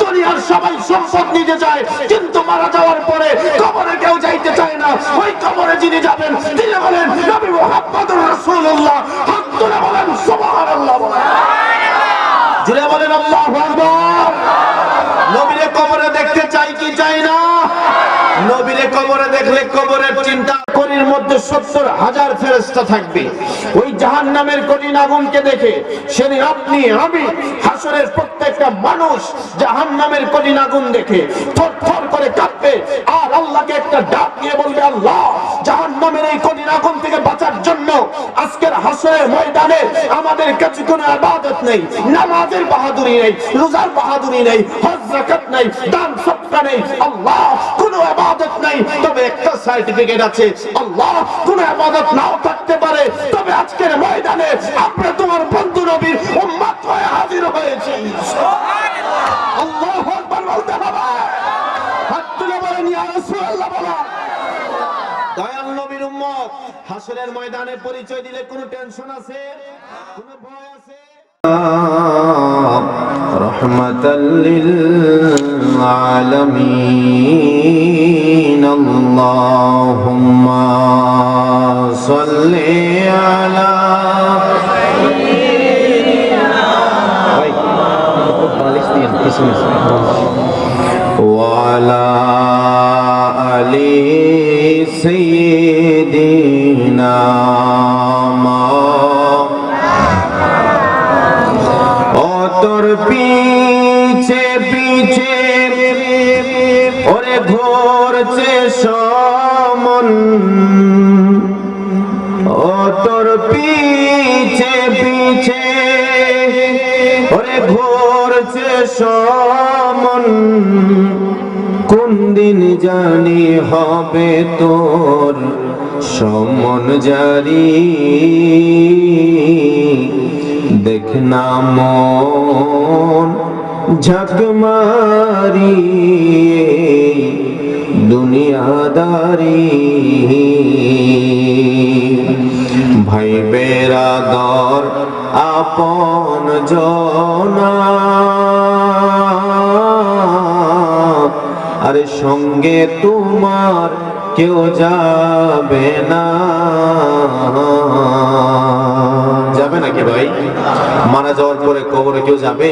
দুনিয়ার সবাই সম্পদ নিতে চায়, কিন্তু মারা যাওয়ার পরে কবরে কেউ যাইতে চায় না। ওই কবরে যিনি যাবেন তিনি বলেন নবী মুহাম্মদুর রাসূলুল্লাহ। হাত তুলে বলেন সুবহানাল্লাহ। জুড়ে বলেন আল্লাহু আকবার। নবীরে কবরে দেখতে চাই কি চাই না? নবীরে কবরে দেখলে কবরের চিন্তা করির মধ্যে ৭০,০০০ ফেরেশতা থাকবে। ওই জাহান্নামের কঠিন আগুনকে দেখে সেদিন আপনি আমি হাসরের প্রত্যেকটা মানুষ জাহান্নামের কঠিন আগুন দেখে থরথর করে কাঁপবে আর আল্লাহকে একটা ডাক দিয়ে বলবে, আল্লাহ জাহান্নামের এই কঠিন আগুন থেকে বাঁচার জন্য আজকের হাসরের ময়দানে আমাদের কাছে কোনো ইবাদত নেই, নামাজের বাহাদুরি নেই, রোজার বাহাদুরি নেই, হজ যাকাত নেই, দান সদকা নেই, আল্লাহ কোনো ইবাদত নেই, তবে একটা সার্টিফিকেট আছে, আল্লাহ কোনো ইবাদত নাও থাকতে পারে, তবে আজকের ময়দানে আমরা তোমার বন্ধু নবীর উম্মত হয়ে হাজির হয়েছি। সুবহানাল্লাহ। আল্লাহু আকবার বলতে হবে। হাত তুলে বলেন ইয়া রাসূলুল্লাহ বলেন। দয়াল নবীর উম্মত হাসরের ময়দানে পরিচয় দিলে কোনো টেনশন আছে? কোনো ভয় আছে? রহমাতাল লিল আলামিন। আল্লাহুম্মা সাল্লি আলা ওয়া আলা আলি সাইয়্যিদিনা। তোর পিছে পিছে ওরে ঘুরছে সমন, ও তোর পিছে পিছে ওরে ঘুরছে সমন, কোন দিন জানি হবে তোর সমন জারি। দেখ না মন ঝাঁক মারি দুনিয়াদারি, ভাই বেরাদর আপন জনা আরে সঙ্গে তোমার কেউ যাবে না। যাবে নাকি ভাই? মারা যাওয়ার পরে কবরে কেউ যাবে?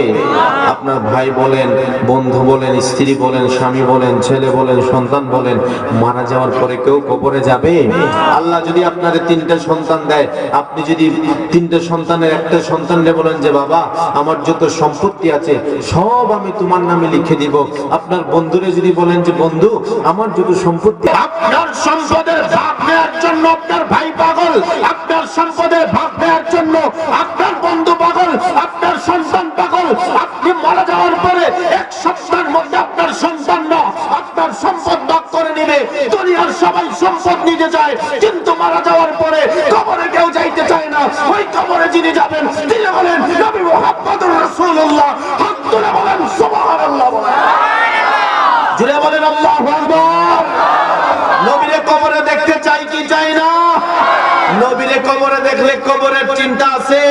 আপনার ভাই বলেন, বন্ধু বলেন, স্ত্রী বলেন, স্বামী বলেন, ছেলে বলেন, সন্তান বলেন, মারা যাওয়ার পরে কেউ কবরে যাবে? আল্লাহ যদি আপনাকে ৩টা সন্তান দেয়, আপনি যদি ৩টা সন্তানের একটা সন্তানকে বলেন যে বাবা আমার যত সম্পত্তি আছে সব আমি তোমার নামে লিখে দিব, আপনার বন্ধুরে যদি বলেন যে বন্ধু আমার যত সম্পত্তি, আপনার সম্পদের ভাগ নেওয়ার জন্য আপনার ভাই পাগল, আপনার সম্পদের ভাগ নেওয়ার জন্য আপনার বন্ধু পাগল, আপনার সন্তান পাগল। আপনি মারা যাওয়ার পরে ১ সপ্তাহের মধ্যে আপনার সন্তান না আপনার সম্পদ ভাগ করে নেবে। দুনিয়ার সবাই সম্পদ নিতে চায়, কিন্তু মারা যাওয়ার পরে কবরে কেউ যাইতে চায় না। ওই কবরে যিনি যাবেন তিনি বলেন নবী মুহাম্মদুর রাসূলুল্লাহ। হাত তুলে বলেন সুবহানাল্লাহ বলেন। জুড়ে বলেন আল্লাহু আকবার। নবীরে কবরে দেখতে চাই কি চাই না? নবীরে কবরে দেখলে কবরের চিন্তা আছে।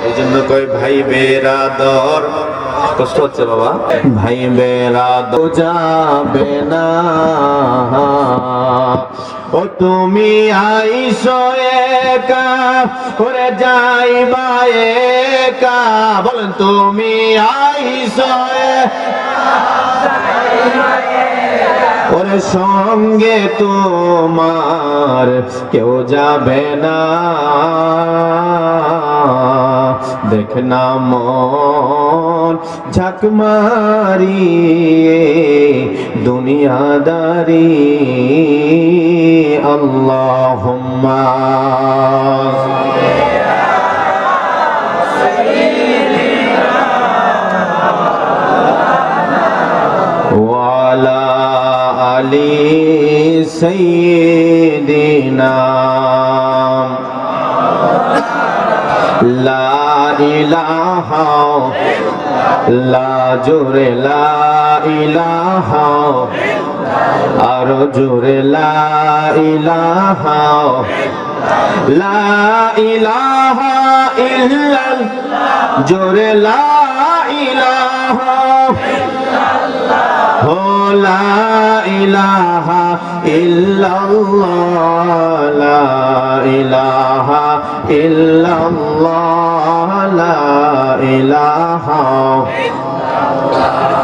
এই জন্য কয় ভাই বেরাদর, কষ্ট হচ্ছে বাবা, ভাই বেরাদর যাবে না। ও তুমি আইসো একা করে যাইবা একা, বলেন তুমি আইসো ওরে সঙ্গে তোমার কেউ যাবে না। দেখ না মন ঝাঁক মারি দুনিয়াদারি। আল্লাহুম্মা ওয়া আলা আলি সাইয়্যিদিনা। লা ইলাহা লা জোরে লা ইলাহা, আরো জোরে লা ইলাহা, লা ইলাহা ইল্লাল্লাহ, জোরে লা ইলাহা লা ইলাহা ইল্লাল্লাহ লা ইলাহা ইল্লাল্লাহ লা ইলাহা।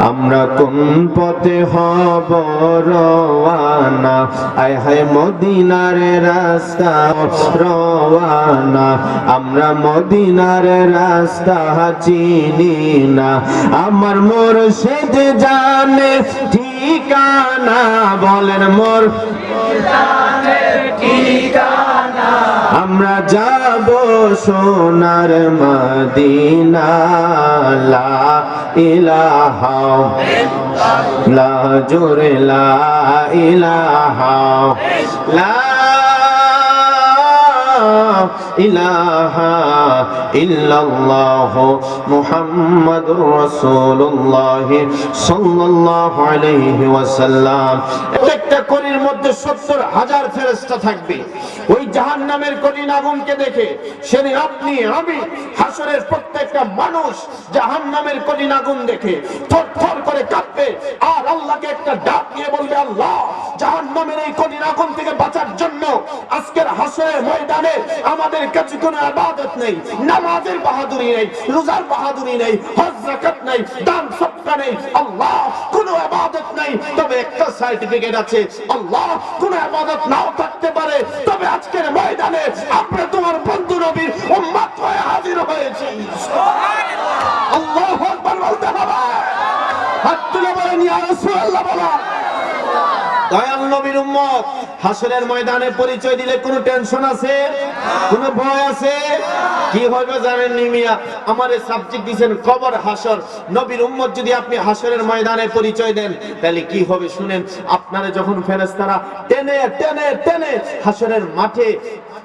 আমরা কোন পথে হব রওয়ানা, আয় হায় মদিনার রাস্তা রওয়ানা। আমরা মদিনার রাস্তা চিনি না, আমার মুর্শিদ জানে ঠিকানা। বলেন মুর্শিদের ঠিকানা। আমরা যাব সোনার মদিনা। লা ইলাহা লা জোরে লা ইলাহা লা ইলাহা ইল্লাল্লাহ মুহাম্মাদুর রাসূলুল্লাহ সাল্লাল্লাহু আলাইহি ওয়াসাল্লাম। প্রত্যেকটা কলির মধ্যে ৭০,০০০ ফেরেশতা থাকবে। ওই জাহান্নামের কঠিন আগুনকে দেখে সেদিন আপনি আমি হাসরের প্রত্যেকটা মানুষ জাহান্নামের কঠিন আগুন দেখে থরথর করে কাঁপবে আর আল্লাহকে একটা ডাক দিয়ে বলবে, আল্লাহ জাহান্নামের এই কঠিন আগুন থেকে বাঁচার জন্য আজকের হাসরের ময়দানে আমাদের কাছে কোনো ইবাদত নেই, নামাজের বাহাদুরি নেই, রোজার বাহাদুরি নেই, হজ যাকাত নেই, দান সদকা নেই, আল্লাহ কোনো ইবাদত নেই। তবে একটা সার্টিফিকেট আছে, আল্লাহ কোনো ইবাদত নাও থাকতে পারে, তবে আজকের ময়দানে আমরা তোমার বন্ধু নবীর উম্মত হয়ে হাজির হয়েছি। সুবহানাল্লাহ, আল্লাহু আকবার বলতে হবে। হাত তুলে বলেন ইয়া রাসূলুল্লাহ বলা। দয়াল নবীর উম্মত হাসরের ময়দানে পরিচয় দিলে কোনো টেনশন আছে? কোনো ভয় আছে? কি হবে জানেন নি মিয়া? আমারে সাবজেক্ট দিবেন কবর হাসর। নবীর উম্মত যদি আপনি হাসরের ময়দানে পরিচয় দেন তাহলে কি হবে শুনেন। আপনারা যখন ফেরেশতারা টেনে টেনে টেনে হাসরের মাঠে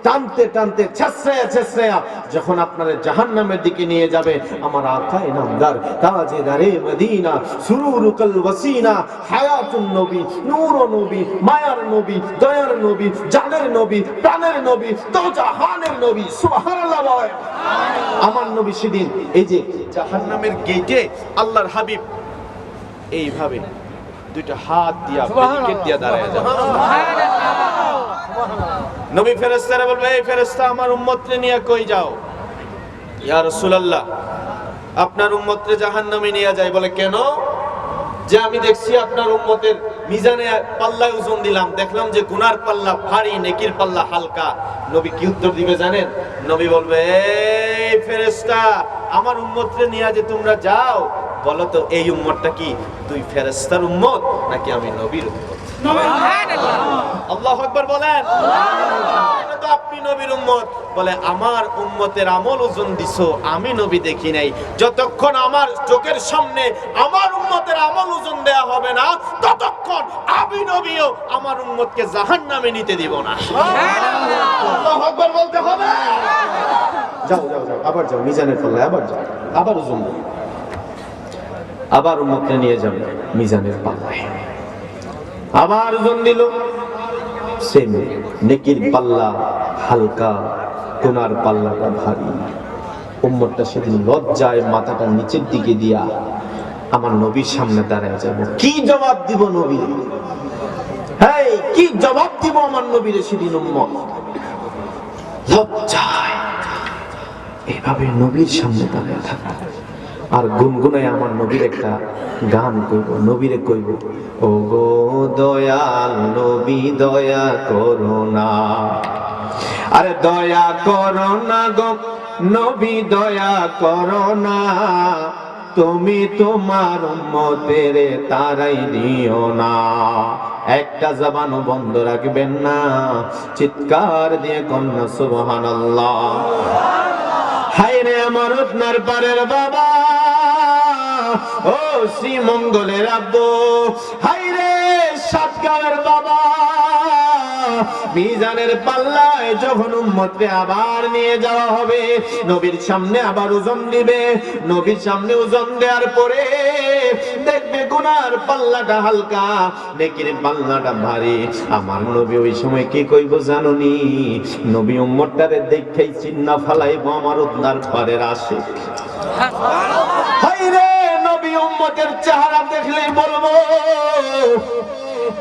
টানতে টানতে ছেঁচড়ায়া যখন আপনারা জাহান্নামের দিকে নিয়ে যাবে, আমার আকা ইনামদার তাজেদারে মদিনা সুরুরুকাল ওয়াসিনা হায়াতুন নবী নূরুন নবী মায়ার নবী দয়ার নবী জানের নবী প্রাণের নবী দোজাহানের নবী। সুবহানাল্লাহ বলেন। আমার নবী সেদিন এই যে জাহান্নামের গেটে আল্লাহর হাবিব এইভাবে দুইটা হাত দিয়া ব্যারিকেড দিয়া দাঁড়ায় যাবে। নবী ফেরেশতারা বলবে, এই ফেরেশতা আমার উম্মতরে নিয়ে কই যাও? ইয়া রাসূলুল্লাহ আপনার উম্মতরে জাহান্নামে নিয়ে যায়। বলে কেন? যে আমি দেখছি আপনার উম্মতের মিজানে পাল্লায় ওজন দিলাম, দেখলাম যে গুনার পাল্লা ভারী নেকির পাল্লা হালকা। নবী কি উত্তর দিবে জানেন? নবী বলবে, এই ফেরেশতা আমার উম্মতরে নিয়ে যে তোমরা যাও, বলো তো এই উম্মতটা কি দুই ফেরেশতার উম্মত নাকি আমি নবীর উম্মত? সুবহানাল্লাহ, আল্লাহু আকবার বলেন। এটা তো আপনি নবীর উম্মত। বলে আমার উম্মতের আমল ওজন দিছো, আমি নবী দেখি নাই। যতক্ষণ আমার চোখের সামনে আমার উম্মতের আমল ওজন দেয়া হবে না, ততক্ষণ আমি নবীও আমার উম্মতকে জাহান্নামে নিতে দিব না। সুবহানাল্লাহ, আল্লাহু আকবার বলতে হবে। যাও যাও যাও, আবার যাও মিজানের পাল্লায়, আবার যাও, আবার ওজন দাও, আবার উম্মতকে নিয়ে যাবে মিজানের পাল্লায়, আবার ওজন দিল, সেম নেকির পাল্লা হালকা, গুনার পাল্লাটা ভারী। উম্মতটা সেদিন লজ্জায় মাথাটা নিচের দিকে দিয়া আমার নবীর সামনে দাঁড়ায় যাব। কি জবাব দিব নবী? হেই, কি জবাব দিব আমার নবীর সেদিন উম্মত? লজ্জায় এইভাবে নবীর সামনে দাঁড়ায় থাকা আর গুনগুনায় আমার নবীর একটা গান কইব, নবীরে কইব, ও গো দয়াল নবী দয়া করো না, আরে দয়া করো না গো নবী দয়া করো না, তুমি তোমার উম্মতের তারাই দিও না। একটা জবানও বন্ধ রাখবেন না, চিৎকার দিয়ে কন্যা সুবহানাল্লাহ। হায় রে আমার আপনার পারের বাবা, ও শ্রীমঙ্গলের আব্বু, হায় রে সাতগাঁওয়ের বাবা, মিজানের পাল্লায় যখন উম্মতকে আবার নিয়ে যাওয়া হবে, নবীর সামনে আবার ওজন দিবে, নবীর সামনে ওজন দেওয়ার পরে দেখবে গুনার পাল্লাটা হালকা, নেকির পাল্লাটা ভারী। আমার নবী ওই সময় কি কইব জানোনি? নবী উম্মতটারে দেখেই চিন্না ফালাইব আমার উদ্ধার পারের আশিক। হায় রে নবী উম্মতের চেহারা দেখলেই বলবো,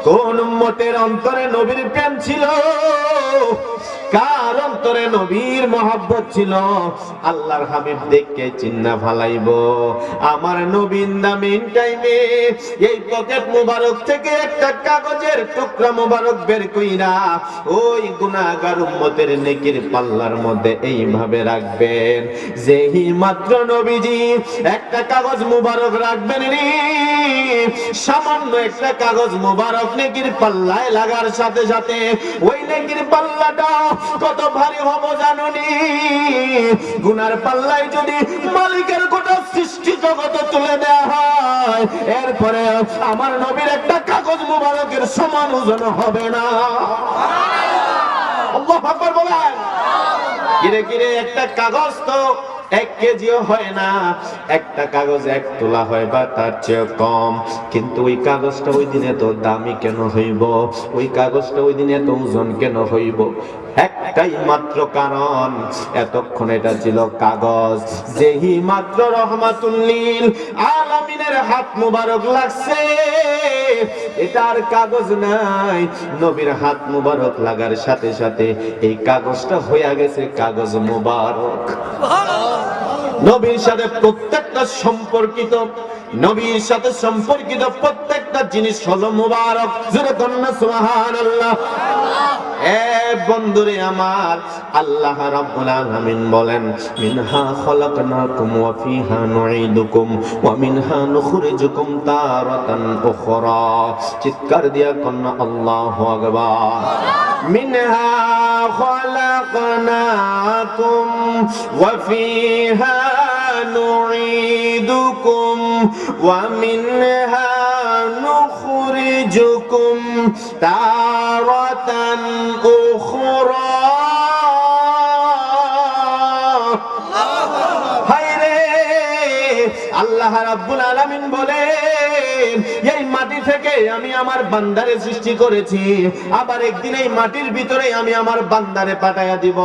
কোন উম্মতের অন্তরে নবীর প্রেম ছিল, কার অন্তরে নবীর মহব্বত ছিল, আল্লাহর হাবিব দেখকে চিন্না ফালাইবো। আমার নবীন দামিন টাইমে এই পকেট মুবারক থেকে একটা কাগজের টুকরা মুবারক বের কইরা ওই গুনাহগার উম্মতের নেকির পাল্লার মধ্যে এইভাবে রাখবেন, যেই মাত্র নবীজি একটা কাগজ মুবারক রাখবেন রে, সামান্য একটা কাগজ মুবারক নেকির পাল্লায় লাগার সাথে সাথে ওই নেকির পাল্লাটা কত ভারী হবো জানুনি। গুনার পাল্লায় যদি মালিকের গোটা সৃষ্টি জগৎ তুলে দেয়া হয়, এরপরে আমার নবীর একটা কাগজ মুবারকের সমান ওজন হবে না। আল্লাহু আকবার বলেন। কিরে কিরে, একটা কাগজ তো 1 কেজিও হয় না, একটা কাগজ 1 তোলা হয় বা তার চেয়ে কম, কিন্তু ওই কাগজটা ওই দিনে তো দামি কেন হইব, ওই কাগজটা ওই দিনে তো ওজন কেন হইব? একটাই মাত্র কারণ, এতক্ষণ এটা ছিল কাগজ, যেই মাত্র রহমাতুল লিল আলামিনের হাত মুবারক লাগছে, এটা আর কাগজ নাই। নবীর হাত মুবারক লাগার সাথে সাথে এই কাগজটা হয়ে গেছে কাগজ মুবারক। নবীর সাথে প্রত্যেকটা সম্পর্কিত, নবীর সাথে সম্পর্কিত প্রত্যেকটা জিনিস হলো মুবারক। জোরে কন্যা সুবহানাল্লাহ। এ বন্ধুরে আমার, আল্লাহ রাব্বুল আলামিন বলেন, মিনহা খলাকনাকুম ওয়া ফিহা নুঈদুকুম ওয়া মিনহা নুখরিজুকুম তারাতান উখরা। চিৎকার দিয়া কন্যা আল্লাহু আকবার। মিনহা খলাকনাকুম ওয়া ফিহা নুঈদুকুম ওয়া মিনহা নুখরিজুকুম তারাতান উখরা। হায়রে, আল্লাহ রাব্বুল আলামিন বলেন, এই মাটি থেকে আমি আমার বান্দারে সৃষ্টি করেছি, আবার একদিন এই মাটির ভিতরে আমি আমার বান্দারে পাঠাইয়া দিব,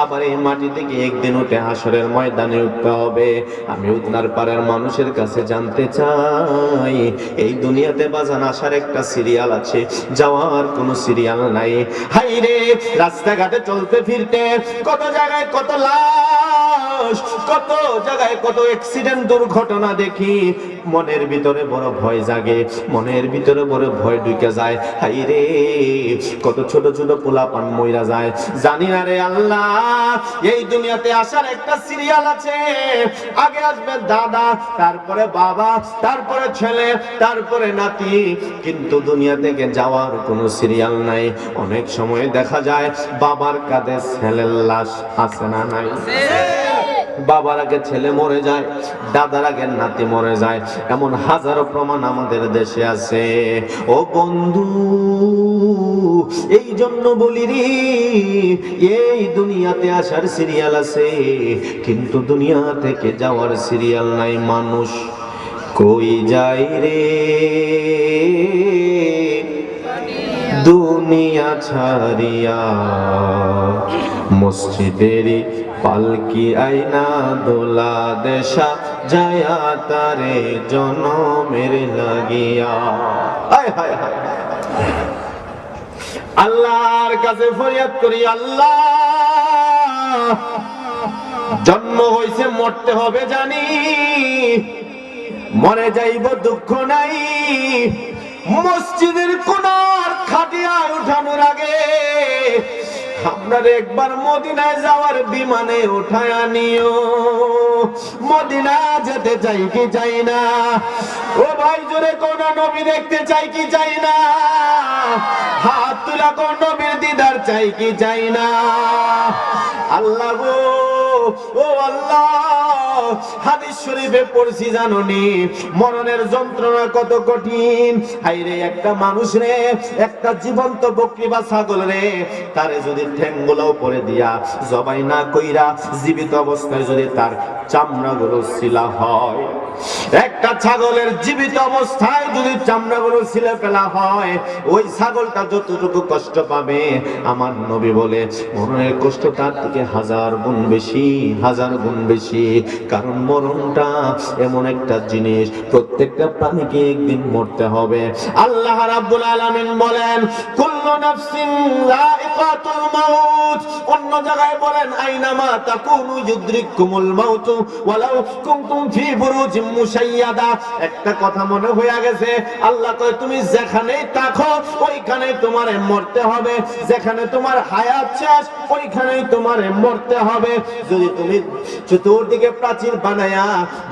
আবার এই মাটি থেকে একদিন উঠে হাসরের ময়দানে উঠতে হবে। আমি উঠনার পারের মানুষের কাছে জানতে চাই, এই দুনিয়াতে বাজান আসার একটা সিরিয়াল আছে, যাওয়ার কোনো সিরিয়াল নাই। হায়রে, রাস্তাঘাটে চলতে ফিরতে কত জায়গায় কত লাশ, কত জায়গায় কত অ্যাক্সিডেন্ট, দুর্ঘটনা দেখি, মনের ভিতরে বড় ভয় জাগে, মনের ভিতরে বড় ভয় ঢুকে যায়। হায়রে, কত ছোট ছোট পোলাপান মইরা যায়। জানি না রে আল্লাহ, এই দুনিয়াতে আসার একটা সিরিয়াল আছে, আগে আসবে দাদা, তারপরে বাবা, তারপরে ছেলে, তারপরে নাতি, কিন্তু দুনিয়া থেকে যাওয়ার কোনো সিরিয়াল নাই। অনেক সময় দেখা যায় বাবার কাঁধে ছেলের লাশ আছে না নাই? বাবার আগে ছেলে মরে যায়, দাদার আগে নাতি মরে যায়, এমন হাজারো প্রমাণ আমাদের দেশে আছে। ও বন্ধু, এই জন্য বলি রে, এই দুনিয়াতে আসার সিরিয়াল আছে, কিন্তু দুনিয়া থেকে যাওয়ার সিরিয়াল নাই। মানুষ কই যায় রে দুনিয়া ছাড়িয়া, মসজিদেরই পালকি আইনা দোলা দেশা যায়া তারে জনমের লাগিয়া। হায় হায় হায়, আল্লাহর কাছে ফরিয়াদ করি, আল্লাহ, জন্ম হইছে মরতে হবে জানি, মরে যাইব দুঃখ নাই, মসজিদের কোনার খাটিয়া উঠানোর আগে আপনার একবার মদিনায় যাওয়ার বিমানে উঠায়া নিও। মদিনা যেতে চাই কি চাই না? ও ভাই, জোরে কোন নবী দেখতে চাই কি চাই না? হাত তুলা কোন নবীর দিদার চাই কি চাই না? আল্লাহ গো, ও আল্লাহ, হাদিস শরীফে পড়ছি জানোনি, মরণের যন্ত্রণা কত কঠিন। হায়রে, একটা মানুষ রে, একটা জীবন্ত বকরি বা ছাগল রে, তারে যদি ঠ্যাংগুলো উপরে দিয়া জবাই না কইরা জীবিত অবস্থায় যদি তার চামড়াগুলো ছিলা হয়, একটা ছাগলের জীবিত অবস্থায় যদি চামড়াগুলো ছিলে ফেলা হয়, ওই ছাগলটা যতটুকু কষ্ট পাবে, আমার নবী বলে মরণের কষ্ট তার থেকে 1000 গুণ বেশি, 1000 গুণ বেশি। কারণ মরণটা এমন একটা জিনিস, প্রত্যেকটা প্রাণীকে একদিন মরতে হবে। আল্লাহ রাব্বুল আলামিন বলেন কুল্লু নাফসিন যায়িকাতুল মাউত। অন্য জায়গায় বলেন আইনামা তাকুনু ইউদরিকুমুল মাউত ওয়ালাউ কুনতুম ফি বুরুজিম মুশাইয়াদা। একটা কথা মনে হয়ে গেছে, আল্লাহ কয় তুমি যেখানেই থাকো ওইখানেই তোমারে মরতে হবে, যেখানে তোমার হায়াত শেষ ওইখানেই তোমারে মরতে হবে। যদি তুমি চতুর্দিকে প্রাচীর বানায়া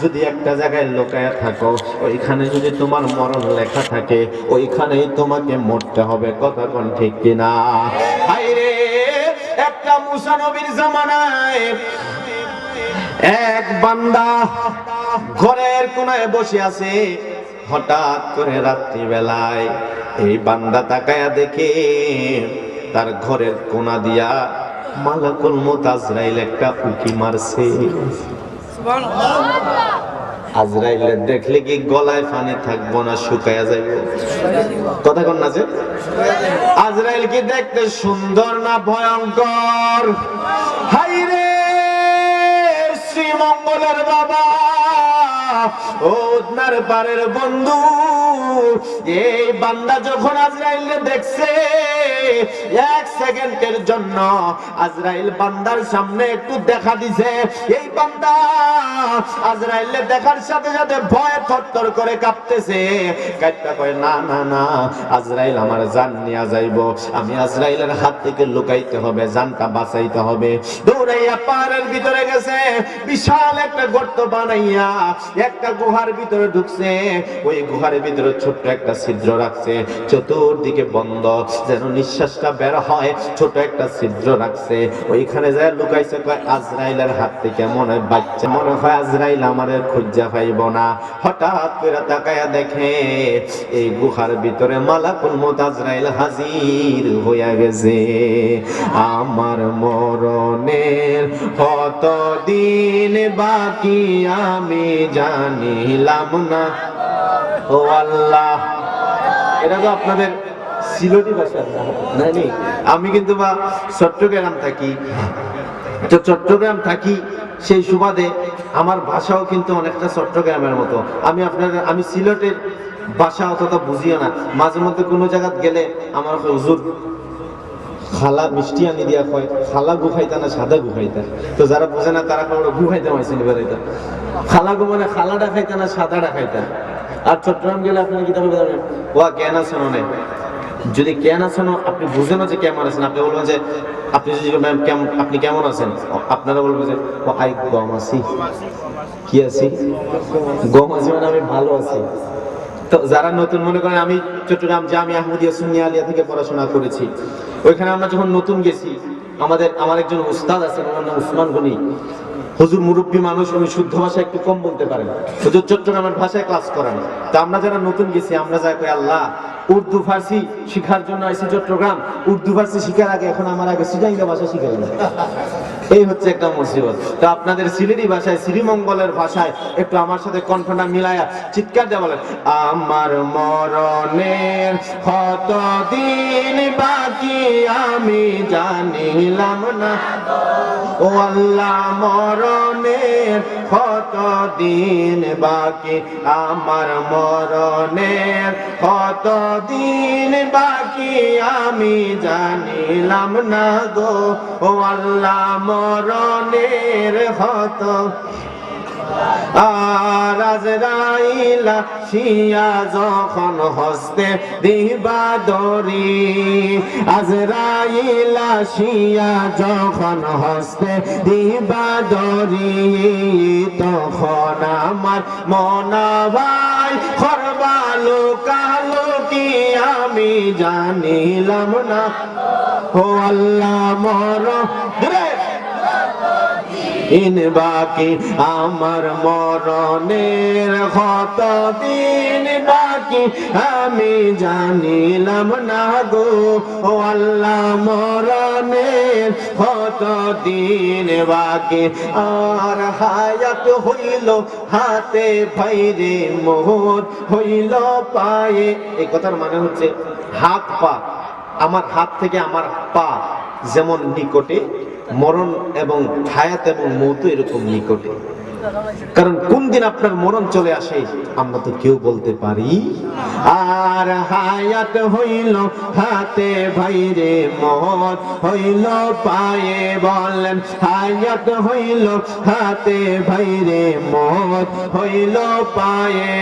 যদি একটা জায়গায় লুকায়া থাকো, ওইখানে যদি তোমার মরণ লেখা থাকে ওইখানেই তোমাকে মরতে হবে। কথা কোন ঠিক কিনা? হায়রে একটা মুসা নবীর জামানায় এক বান্দা ঘরের কোনায় বসে আছে। হঠাৎ করে রাত্রি বেলায় এই বান্দা তাকায়া দেখে তার ঘরের কোনা দিয়া মালাকুল মউত আজরাইল একটা উকি মারছে। আজরাইল দেখলে কি গলায় পানি থাকবো না, শুকায়া যাইব? কথা কন না যে আজরাইল কি দেখতে সুন্দর না ভয়ঙ্কর? হায়রে শ্রীমঙ্গলের বাবা, ওদনার পারের বন্ধু, এই বান্দা যখন আজরাইল দেখছে এক সেকেন্ডের জন্য আজরাইল বান্দার সামনে একটু দেখা দিছে। এই বান্দা আজরাইল দেখার সাথে সাথে ভয়ে থরথর করে কাঁপতেছে। কাইটা কয় না না না, আজরাইল আমার জান নিয়ে যাইব, আমি আজরাইলের হাত থেকে লুকাইতে হবে, জানটা বাঁচাইতে হবে। দৌড়াইয়া পাহাড়ের ভিতরে গেছে, বিশাল একটা গর্ত বানাইয়া একটা গুহার ভিতরে ঢুকছে। ওই গুহার ভিতরে ছোট্ট একটা ছিদ্র রাখছে, চতুর্দিকে বন্ধ, যেন নিঃশ্বাসটা বের হয়, ছোট একটা ছিদ্র রাখছে। ওইখানে যায় লুকাইছে। কয় আজরাইলের হাত থেকে মনে হয় বাচ্চা, মনে হয় আজরাইল আমারে খুঁজা পাইব না। হঠাৎ করে তাকায়া দেখে এই গুহার ভিতরে মালাকুল মউত আজরাইল হাজির হইয়া গেছে। আমার মরণের কত দিন বাকি আমি জানিলাম না। ও আল্লাহ, এটা তো আপনাদের সিলেটি ভাষা নাকি? আমি কিন্তু বা চট্টগ্রাম থাকি, তো চট্টগ্রাম থাকি সেই সুবাদে আমার ভাষাও কিন্তু অনেকটা চট্টগ্রামের মতো। আমি সিলেটের ভাষা অতটা বুঝিও না। মাঝে মধ্যে কোনো জায়গা গেলে আমার হুজুর খালা মিষ্টি আনি দিয়া কয় খালা গুখাইতা না সাদা গুখাইতা। তো যারা বোঝে না তারা কয় গুখাইতে মাইছিল বেড়াইতা। খালা গু মানে খালাটা খাইতা না সাদাটা খাইতা। আর চট্টগ্রাম গেলে আপনার কিতাবে বলবেন ওয়া জ্ঞান আছে না? যদি জ্ঞান আছেন আপনি বুঝেন যে কেমন আছেন, আপনি বলবেন যে আপনি যদি আপনি কেমন আছেন, আপনারা বলবেন যে আই গম আছি। কি আছি? গম আছি মানে আমি ভালো আছি। তো যারা নতুন মনে করেন, আমি চট্টগ্রাম জামিয়া আহমদিয়া সুন্নিয়া আলিয়া থেকে পড়াশোনা করেছি। ওইখানে আমরা যখন নতুন গেছি, আমার একজন উস্তাদ আছেন, ওনার নাম উসমান গনি। হুজুর মুরব্বী মানুষ, উনি শুদ্ধ ভাষা একটু কম বলতে পারেন। হুজুর চট্টগ্রামের ভাষায় ক্লাস করেন। তা আমরা যারা নতুন গেছি আমরা যাই কই আল্লাহ উর্দু ফার্সি শিখার জন্য আইছি চট্টগ্রাম, উর্দু ফার্সি শিখার আগে এখন আমার আগে সিটাইঙ্গা ভাষা শিখাই না। এই হচ্ছে একটা মুসিবত। তো আপনাদের সিলেটি ভাষায়, শ্রীমঙ্গলের ভাষায় একটু আমার সাথে কণ্ঠটা মিলায়া চিৎকার দিয়ে বলেন আমার মরণের কত দিন বাকি আমি জানিলাম না। ও আল্লাহ, মরণের কত দিন বাকি, আমার মরণের কত দিন বাকি আমি জানিলাম না গো। ও আল্লাহ, মরণের কত। আর আজরাইল আসিয়া যখন হস্তে দিবা দড়ি, আজরাইল আসিয়া যখন হস্তে দিবা দড়ি, তখন আমার মনা ভাই খরবালো কালো কি আমি জানিলাম না। ও আল্লাহ, ইন বাকি আমার মরণের কত দিন বাকি আমি জানিলাম না গো। ও আল্লাহ, মরণের কত দিন বাকি, আর হায়াত হইল হাতে ভাইরে মোহর হইল পায়ে। এই কথার মানে হচ্ছে হাত পা, আমার হাত থেকে আমার পা যেমন নিকটে, মরণ এবং হায়াত এবং মৌত এরকম নিকটে। কারণ কোন দিন আপনার মরণ চলে আসে আমরা তো কেউ বলতে পারি। আর হায়াত হইল হাতে ভাইরে মত হইল পায়ে, বলেন হায়াত হইল হাতে ভাইরে মত হইল পায়ে,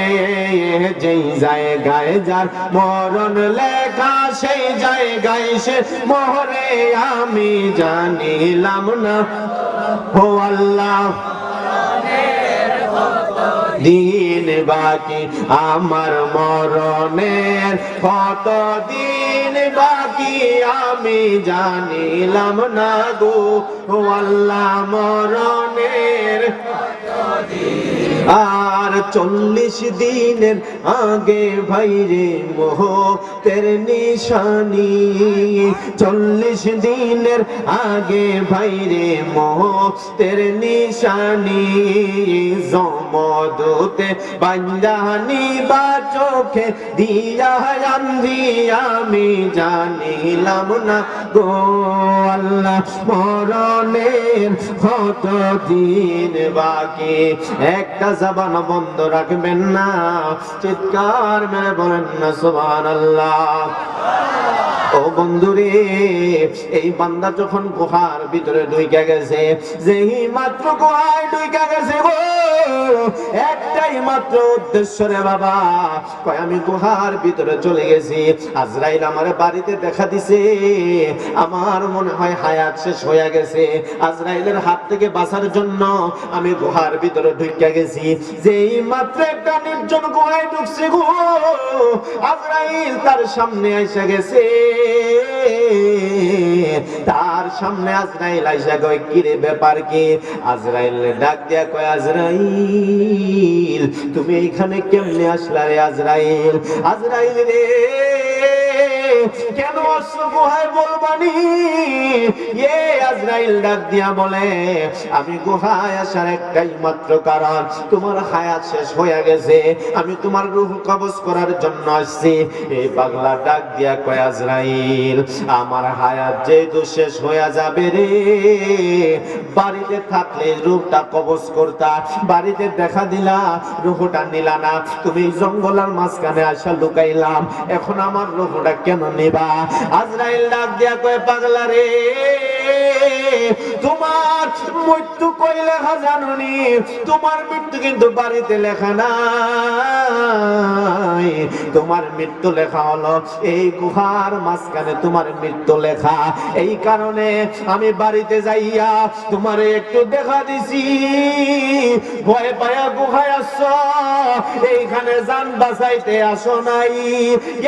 যেই জায়গায় যার মরণ লেখা সেই জায়গায় সে মরে আমি জানিলাম না। ও আল্লাহ দিন বাকি আমার মরণের, কত দিন বাকি আমি জানিলাম না গো। ও আল্লাহ মরণের আর 40 দিনের আগে ভাইরে মোহতের নিশানি, 40 দিনের আগে ভাইরে মোহতের নিশানি, জমদূতে বান্দানি বা চোখে দিয়া আন্ধি আমি জানিলাম না গো। আল্লাহ মরণের কত দিন বাকি, একটা জবান বন্ধ রাখবেন না, চিৎকার মেরে বলেন না সুবহানাল্লাহ। ও বন্ধুরে, এই বান্দা যখন গুহার ভিতরে ঢুইকা গেছে, যেই মাত্র গুহায় ঢুইকা গেছে গো, একটাই মাত্র উদ্দেশ্য রে বাবা, কয় আমি গুহার ভিতরে চলে গেছি, আজরাইল আমার বাড়িতে দেখা দিছে, আমার মনে হয় হায়াত শেষ হয়ে গেছে, আজরাইলের হাত থেকে বাঁচার জন্য আমি গুহার ভিতরে ঢুইকা গেছি। যেই মাত্র একটা নির্জন গুহায় ঢুকছে গো, আজরাইল তার সামনে এসে গেছে, তার সামনে আজরাইল আইসা কয় কি রে ব্যাপার কি? আজরাইল ডাক দিয়া কয় আজরাইল তুমি এইখানে কেমনে আসলা রে আজরাইল? আজরাইল রে কেন আসছো গুহায় বলবানি? এ আজরাইল ডাক দিয়া বলে আমি গুহায় আসার একটাই মাত্র কারণ, তোমার হায়াত শেষ হয়ে গেছে, আমি তোমার রূহ কবজ করার জন্য আসছি। এই পাগলা ডাক দিয়া কয় আজরাইল আমার হায়াত যেহেতু শেষ হয়ে যাবে রে, বাড়িতে থাকলে রূহটা কবজ করতা, বাড়িতে দেখা দিলা রূহটা নিলা না, তুমি জঙ্গলের মাঝখানে আসা লুকাইলাম, এখন আমার রূহটা কেন নিবা? আজরাইল ডাক দিয়া কয় পাগলা রে তোমার মৃত্যু কই লেখা জানুনি? তোমার মৃত্যু কিন্তু বাড়িতে লেখা নাই, তোমার মৃত্যু লেখা হলো এই গুহার মাঝখানে, তোমার মৃত্যু লেখা। এই কারণে আমি বাড়িতে যাইয়া তোমারে একটু দেখা দিছি, ভয় পায়া গুহায় আসছো, এইখানে জান বাঁচাইতে আসো নাই।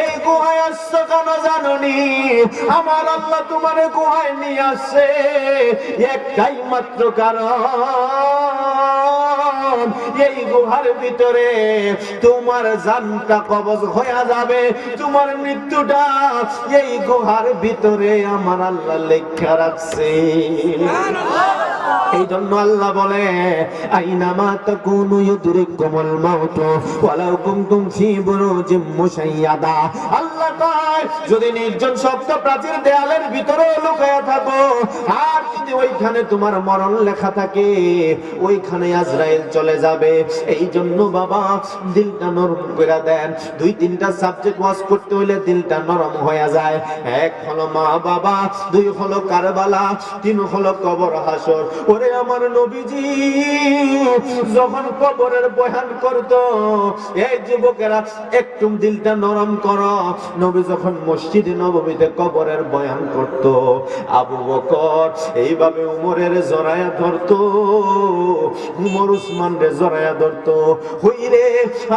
এই গুহায় আসছো কেন জানুনি? আমার আল্লাহ তোমারে গুহায় নিয়ে আসছে একটাই মাত্র কারণ, এই গুহার ভিতরে তোমার জানটা কবজ হয়ে যাবে, তোমার মৃত্যুটা এই গুহার ভিতরে আমার আল্লাহ লেখা রাখছে। এই জন্য আল্লাহ বলে আইনামা তাকুনু ইউদরিকুমুল মাউত ওয়ালাউ কুনতুম ফী বুরুজিম মুশাইয়াদা। আল্লাহ কয় যদি নির্জন শব্দ প্রাচীর দেয়ালের ভিতরে লুকায়া থাকো, আর যদি ওইখানে তোমার মরণ লেখা থাকে, ওইখানে আজরাইল চলে যাবে। এই জন্য বাবা দিলটা নরম করে দেন। 2-3টা সাবজেক্ট ওয়াজ করতে হইলে দিলটা নরম হয়ে যায়। এক হলো মা বাবা, 2 হলো কারবালা, 3 হলো কবর হাসর। ওরে আমার নবীজি যখন কবরের বয়ান করতো, এই যুবকেরা একটু দিলটা নরম করো, নবী যখন মসজিদে নববীতে কবরের বয়ান করত, আবু বকর এইভাবে উমরের জড়ায়া ধরতো, উমর উসমান রে জড়ায়া ধরতো। হইরে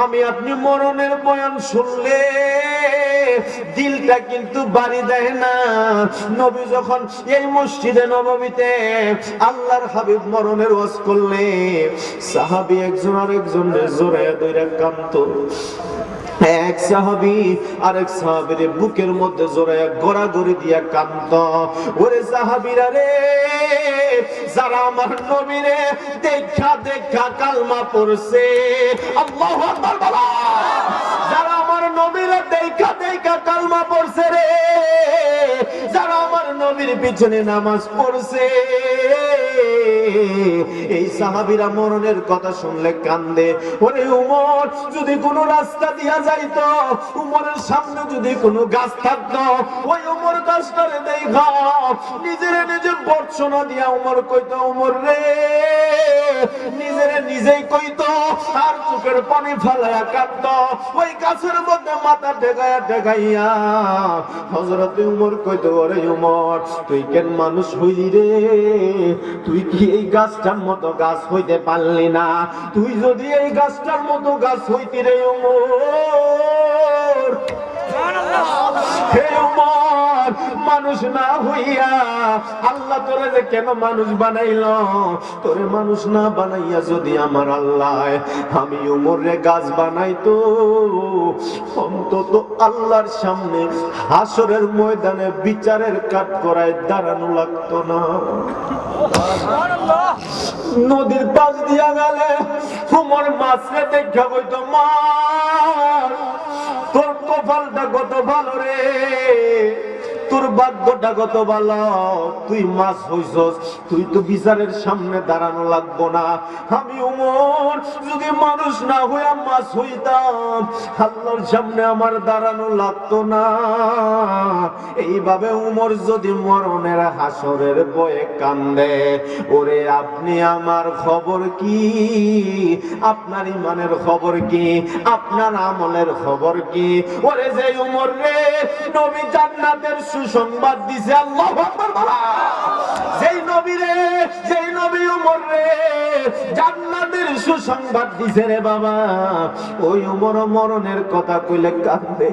আমি আপনি মরণের বয়ান শুনলে দিলটা কিন্তু বাড়ি দেয় না। নবী যখন এই মসজিদে নববীতে আল্লাহর হাবিব মরণের ওয়াজ করলে, সাহাবী একজন আরেকজনের জড়ায়া ধইরা কাঁদতো। এক সাহাবী আরেক সাহাবীর বুকের মধ্যে জড়ায়া গড়াগড়ি দিয়া কাঁদতো। ওরে সাহাবীরা রে, যারা আমার নবীরে দেখা দেখা কালমা পড়ছে, আল্লাহু আকবার বলো, যারা আমার নবীরে দেখা দেখা কালমা পড়ছে রে, যারা আমার নবীর পিছনে নামাজ পড়ছে, এই সাহাবীরা মরণের কথা শুনলে কান্দে। ওরে উমর, যদি কোনো রাস্তা দিয়া যাইতো, উমরের সামনে যদি কোনো গাছ থাকতো, ওই উমর গাছটারে দেখা নিজেরে নিজে বর্ষণা দিয়া উমর কইতো, উমর রে, নিজেরে নিজেই কইতো, আর চোখের পানি ফেলায়া কাঁদতো। ওই গাছের মধ্যে মাথা ঠেকাইয়া ঠেকাইয়া হযরত উমর কইতো, ওরে উমর, তুই কেন মানুষ হইলি রে? তুই কি এই গাছটার মতো গাছ হইতে পারলি না? তুই যদি এই গাছটার মতো গাছ হইতি রে উমর, হে উমর, মানুষ না হইয়া আল্লাহ তোরে যে কেন মানুষ বানাইলো? তোরে মানুষ না বানাইয়া যদি আমার আল্লাহ আমি উমরে গাছ বানাইতো, অন্তত আল্লাহর সামনে হাসরের ময়দানে বিচারের কাঠ করায় দাঁড়ানো লাগতো না। নদীর পাশ দিয়া গেলে উমর মাছরে দেখা কইতো, মা, তোর কপালটা কত ভালো রে, তোর ভাগ্যটা কত ভালো, তুই মাছ হইছস, তুই তো বিচারের সামনে দাঁড়ানো লাগবো না। আমি উমর যদি মানুষ না হইয়া মাছ হইতাম, আল্লাহর সামনে আমার দাঁড়ানো লাগতো না। এইভাবে উমর যদি মরণের হাসরের ভয়ে কান্দে, ওরে আপনি আমার খবর কি? আপনার ইমানের খবর কি? আপনার আমলের খবর কি? ওরে যে উমর রে নবী জান্নাতের সুসংবাদ দিছে, আল্লাহু আকবার বলা, যেই নবী রে, যেই নবী উমর রে জান্নাতের সুসংবাদ দিছে রে বাবা, ওই উমর মরণের কথা কইলে কান্দে,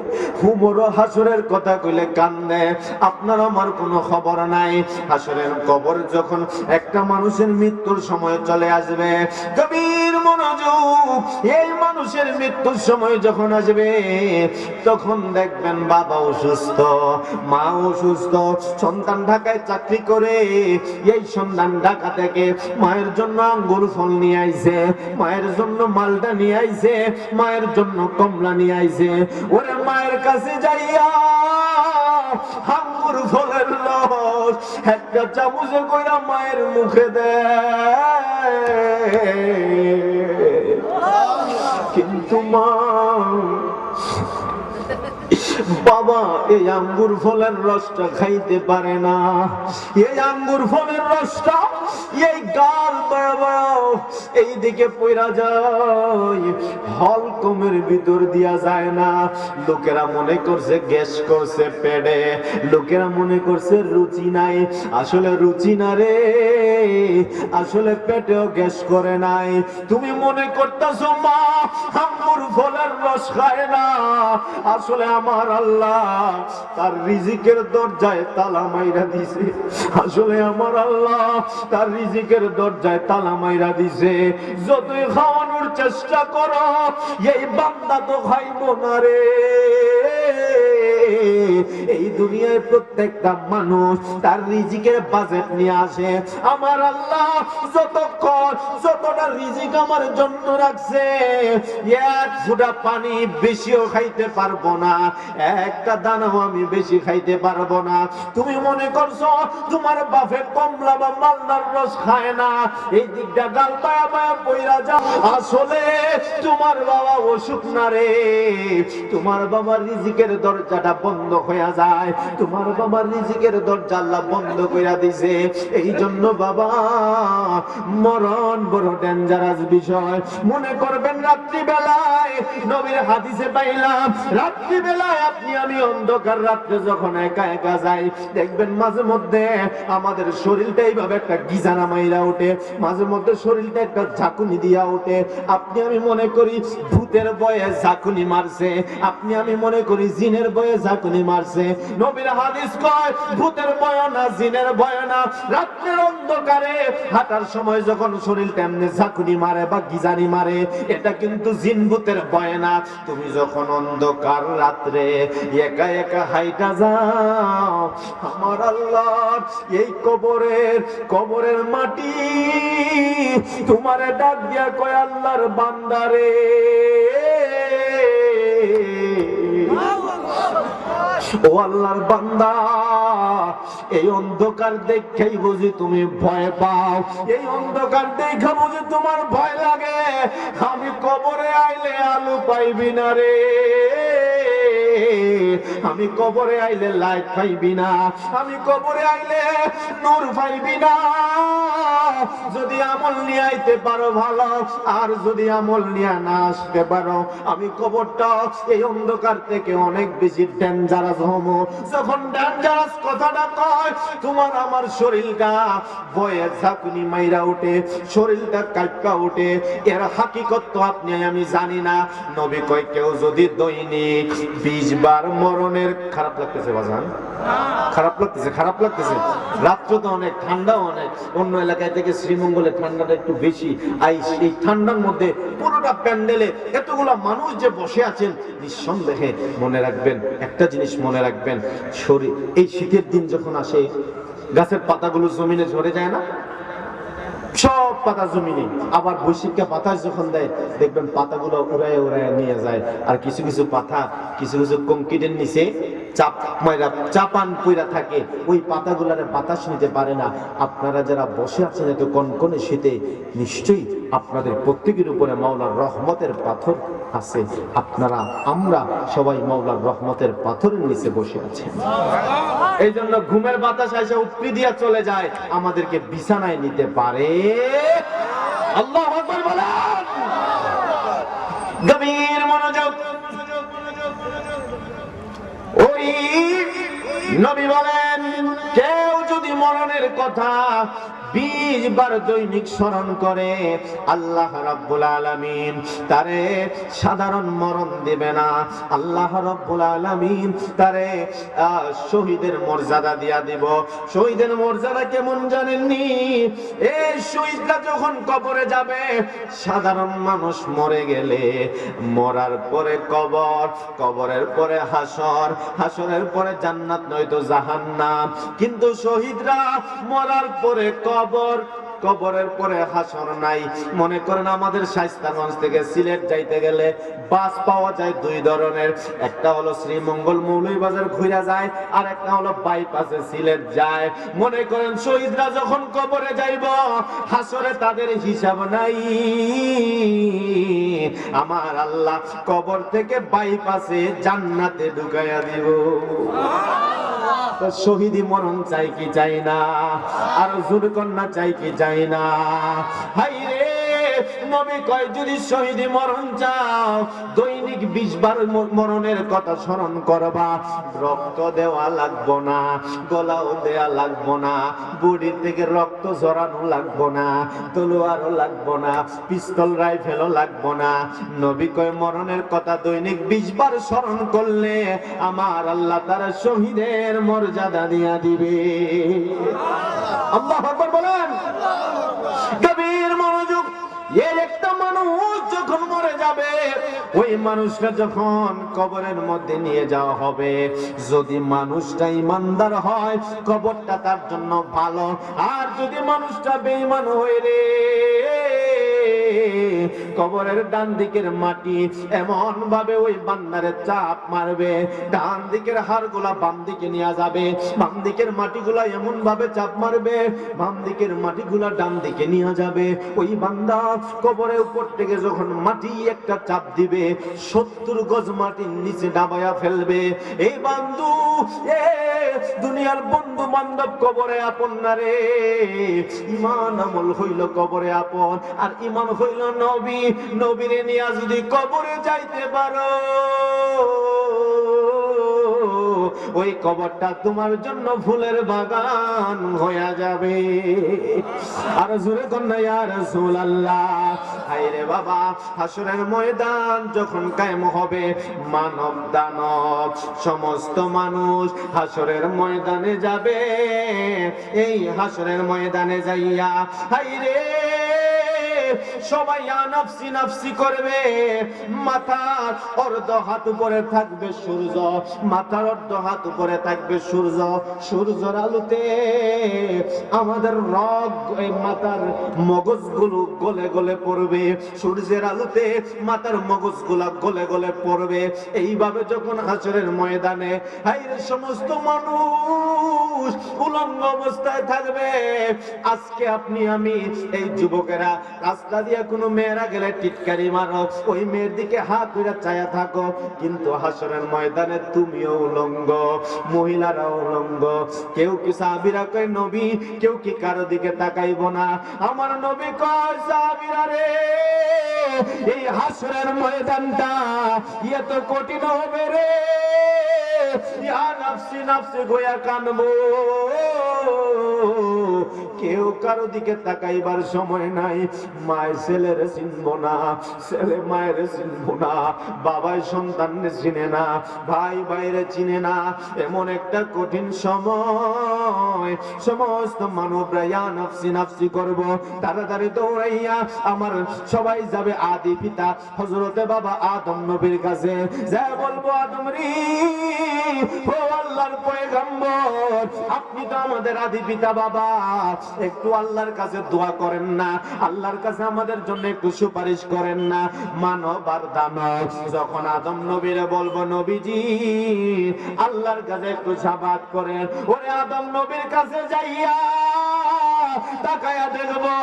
উমর হাসরের কথা কইলে কান্দে। আপনার আমার কোনো খবর নাই। হাসরের কবর যখন একটা মানুষের মৃত্যুর সময় চলে আসবে, গভীর মনোযোগ, এই মানুষের মৃত্যুর সময় যখন আসবে, তখন দেখবেন বাবা অসুস্থ, মা অসুস্থ, সন্তান ঢাকায় চাকরি করে, এই সন্তান ঢাকা থেকে মায়ের জন্য আঙ্গুর ফল নিয়ে আইছে, মায়ের জন্য মালটা নিয়ে আইছে, মায়ের জন্য কমলা নিয়ে আইছে। ওরে মায়ের কাছে যাইয়া আঙ্গুর ফলের রস একটা চামচে কইরা মায়ের মুখে দেয়, কিন্তু মা, বাবা এই আঙ্গুর ফলের রসটা খাইতে পারে না। এই আঙ্গুর ফলের রসটা এই গাল বাবা এইদিকে পয়রা যায়, হলকমের ভিতর দিয়া যায় না। লোকেরা মনে করছে গ্যাস করছে পেটে, লোকেরা মনে করছে রুচি নাই, আসলে রুচি না রে, আসলে পেটেও গ্যাস করে নাই। তুমি মনে করতেছো মা আঙ্গুর ফলের রস খায় না, আসলে আমার আল্লাহ তার রিজিকের দরজায় তালা মাইরা দিছে, আসলে আমার আল্লাহ তার রিজিকের দরজায় তালা মাইরা দিছে। যতই খাওয়ানোর চেষ্টা করো, এই বান্দা তো খাইব না রে। এই দুনিয়ায় প্রত্যেকটা মানুষ তার রিজিকের বাজেট নিয়ে আসে। আমার আল্লাহ যতটা রিজিক আমার জন্য রাখছে, এক ফোঁটা পানি বেশিও খাইতে পারবো না, একটা দানাও আমি বেশি খাইতে পারবো না। তুমি মনে করছো তোমার বাপে কমলা বা মালদার রস খায় না, এই দিকটা গাল পায়া পায়া পইরা যাও, আসলে তোমার বাবা অসুখ না রে, তোমার বাবার রিজিকের দরজাটা বন্ধ হয়ে যায়, তোমার বাবার রিজিকের দরজা আল্লাহ বন্ধ কইরা দিছে। এই জন্য বাবা মরণ বড় ডেঞ্জারাস বিষয়। মনে করবেন রাত্রি বেলায়, নবীর হাদিসে পাইলাম রাত্রি বেলায় আপনি আমি অন্ধকার রাত্রে যখন একা একা যাই, দেখবেন মাঝে মধ্যে আমাদের শরীরটা এইভাবে একটা গিজানা মাইরা ওঠে, মাঝে মধ্যে শরীরটা একটা ঝাঁকুনি দিয়া ওঠে। আপনি আমি মনে করি ভূতের ভয়ে ঝাঁকুনি মারছে, আপনি আমি মনে করি জিনের ভয়ে ঝাঁকুনি মারছে। নবীর হাদিস কয় ভূতের ভয় না, জিনের ভয় না, রাত্রের অন্ধকারে হাঁটার সময় যখন শরীরটা এমনি ঝাঁকুনি মারে বা গিজানি মারে, এটা কিন্তু জিন ভূতের ভয় না। তুমি যখন অন্ধকার রাত্রে একা একা হাইটা যাও, আমার আল্লাহ এই কবরের মাটি তোমারে ডাক দিয়া কয়, আল্লাহর বান্দারে ও আল্লাহর বান্দা, এই অন্ধকার দেখেই বুঝি তুমি ভয় পাও, এই অন্ধকার দেখে বুঝি তোমার ভয় লাগে। আমি কবরে আইলে আলো পাইবি না রে, আমি কবরে আইলে লাইট পাইবি না, আমি কবরে আইলে নূর পাইবি না। যদি আমল নিয়ে আইতে পারো ভালো, আর যদি আমল নিয়ে না আসতে পারো, আমি কবরটা এই অন্ধকার থেকে অনেক বেশি ডেঞ্জারাস হবো। যখন ডেঞ্জারাস কথাটা কয়, তোমার আমার শরীরটা ভয়ে ঝাঁকুনি মাইরা উঠে, শরীরটা কাঁপা উঠে। এর হাকিকত তো আপনি আমি জানি না। নবী কয়, কেউ যদি দৈনিক 20 বার মরণের, খারাপ লাগতেছে বাজান, খারাপ লাগতেছে, খারাপ লাগতেছে। রাত্র তো অনেক, ঠান্ডা অনেক, অন্য এলাকায় থেকে শ্রীমঙ্গলে ঠান্ডাটা একটু বেশি। এই ঠান্ডার মধ্যে পুরোটা প্যান্ডেলে এতগুলা মানুষ যে বসে আছেন, নিঃসন্দেহে মনে রাখবেন একটা জিনিস, মনে রাখবেন, শরীর এই শীতের দিন যখন আসে, গাছের পাতাগুলো জমিনে ঝরে যায় না, সব পাতা জমিনে। আবার বৈশিষ্ট্য বাতাস যখন দেয়, দেখবেন পাতাগুলো উড়ায় উড়ায় নিয়ে যায়। আর কিছু কিছু পাতা কিছু কিছু কংক্রিটের নিচে চাপান কইরা থাকে, ওই পাতাগুলারে বাতাস নিতে পারে না। আপনারা যারা বসে আছেন এত কনকনে শীতে, নিশ্চয়ই আপনাদের প্রত্যেকের উপরে মাওলার রহমতের পাথর আছে। আপনারা, আমরা সবাই মাওলার রহমতের পাথরের নিচে বসে আছি। এই জন্য ঘুমের বাতাস এসে উপরি দিয়া চলে যায়, আমাদেরকে বিছানায় নিতে পারে। আল্লাহু আকবার বলেন। গভীর মনোযোগ। ওই নবী বলেন, কেউ যদি মরণের কথা 20 বার দৈনিক স্মরণ করে, আল্লাহ রাব্বুল আলামিন তারে সাধারণ মরণ দেবে না। আল্লাহ রাব্বুল আলামিন তারে শহীদের মর্যাদা দিয়া দিব। শহীদের মর্যাদা কেমন জানেননি? এই শহীদরা যখন কবরে যাবে, সাধারণ মানুষ মরে গেলে মরার পরে কবর, কবরের পরে হাসর, হাসরের পরে জান্নাত নয়তো জাহান্নাম। কিন্তু শহীদরা মরার পরে কবর, কবরের পরে হাসর নাই। মনে করেন আমাদের শায়েস্তাগঞ্জ থেকে সিলেট যাইতে গেলে বাস পাওয়া যায় 2 ধরনের, একটা হলো শ্রীমঙ্গল মৌলভীবাজার ঘুরে যায়, আর একটা হলো বাইপাসে সিলেট যায়। মনে করেন শহীদরা যখন কবরে যাইব, হাসরে তাদের হিসাব নাই। আমার আল্লাহ কবর থেকে বাইপাসে জান্নাতে ঢুকাইয়া দিব। শহীদি মরণ চাই কি চাই না? আর জোর কন্যা চাই কি চাই না? হাই রে, নবী কয়, যদি শহীদি মরণ চাও, দৈনিক 20 বার মরণের কথা স্মরণ করবা। রক্ত দেওয়া লাগবো না, গলাও দেয়া লাগবো না, বডি থেকে রক্ত ঝরানো লাগবো না, তলোয়ারও লাগবো না, পিস্তল রাইফেলও লাগবো না। নবী কয়, মরণের কথা দৈনিক 20 বার স্মরণ করলে আমার আল্লাহ তার শহীদের মর্যাদা দিয়া দিবে। আল্লাহু আকবার বলেন। গভীর মনোযোগ। এর একটা মানুষ যখন মরে যাবে, ওই মানুষটা যখন কবরের মধ্যে নিয়ে যাওয়া হবে, যদি মানুষটা ইমানদার হয়, কবরটা তার জন্য ভালো। আর যদি মানুষটা বেঈমান হয় রে, কবরের ডান দিকের মাটি এমন ভাবে ওই বান্দারে চাপ মারবে, ডান দিকের হাড়গুলা বাম দিকে নিয়ে যাবে, বাম দিকের মাটিগুলা এমন ভাবে চাপ মারবে, বাম দিকের মাটিগুলা ডান দিকে নিয়ে যাবে। ওই বান্দা কবরের উপর থেকে যখন মাটি একটা চাপ দিবে, 70 গজ মাটির নিচে ডাবায়া ফেলবে। এই বন্ধু, দুনিয়ার বন্ধু বান্ধব কবরে আপন না রে। ঈমান আমল হইল কবরে আপন, আর ঈমান হইল নবী। নবীরে নিয়া যদি কবরে যাইতে পারো, ওই কবরটা তোমার জন্য ফুলের বাগান হয়ে যাবে। আর জোরে কন্যা ইয়া রাসূলুল্লাহ। হায়রে বাবা, হাসরের ময়দান যখন কায়েম হবে, মানব দানব সমস্ত মানুষ হাসরের ময়দানে যাবে। এই হাসরের ময়দানে যাইয়া হায়রে সবাই নাফসি নাফসি করবে। মাথার অর্ধ হাত উপরে থাকবে সূর্য, মাথার অর্ধ হাত উপরে থাকবে সূর্য। সূর্যের আলোতে আমাদের রগ, এই মাথার মগজগুলো গলে গলে পড়বে। সূর্যের আলোতে মাথার মগজগুলা গলে গলে পড়বে। এইভাবে যখন হাসরের ময়দানে হায়রে সমস্ত মানুষ উলঙ্গ অবস্থায় থাকবে। আজকে আপনি আমি এই যুবকেরা রাস্তা দিয়ে কোনো মেয়েরা গেলে টিটকারি মারো, ওই মেয়ের দিকে হাত ধরে চায়া থাকো, কিন্তু হাসরের ময়দানে তুমিও উলঙ্গ, মহিলারা উলঙ্গ। কেউ কি সাহাবীরা কয় নবী, কেউ কি কারো দিকে তাকাইব না? আমার নবী কয় সাহাবীরা রে, এই হাসরের ময়দানটা এত কঠিন হবে রে, ইয়া নাফসি নাফসি গোয়া কানবো। কেউ কারো দিকে তাকাইবার সময় নাই। মায়ের ছেলের চিনব না, ছেলে মায়ের চিনব না, বাবাই সন্তানকে চিনে না, ভাই ভাইরে চিনে না। এমন একটা কঠিন সময় সমস্ত মানবরা ইয়া নাফসি নাফসি করব। তাড়াতাড়ি দৌড়াইয়া আমার সবাই যাবে আদি পিতা হযরতে বাবা আদম নবীর কাছে। যা বলবো, আদম রে, ও আল্লাহর পয়গম্বর, আপনি তো আমাদের আদি পিতা বাবা, একটু আল্লাহর কাছে দোয়া করেন না, আল্লাহর কাছে আমাদের জন্য একটু সুপারিশ করেন না। মানব আর দানব যখন আদম নবীরে বলবো, নবীজি আল্লাহর কাছে একটু সাফাত করেন, ওরে আদম নবীর কাছে যাইয়া তাকায়া দেখবো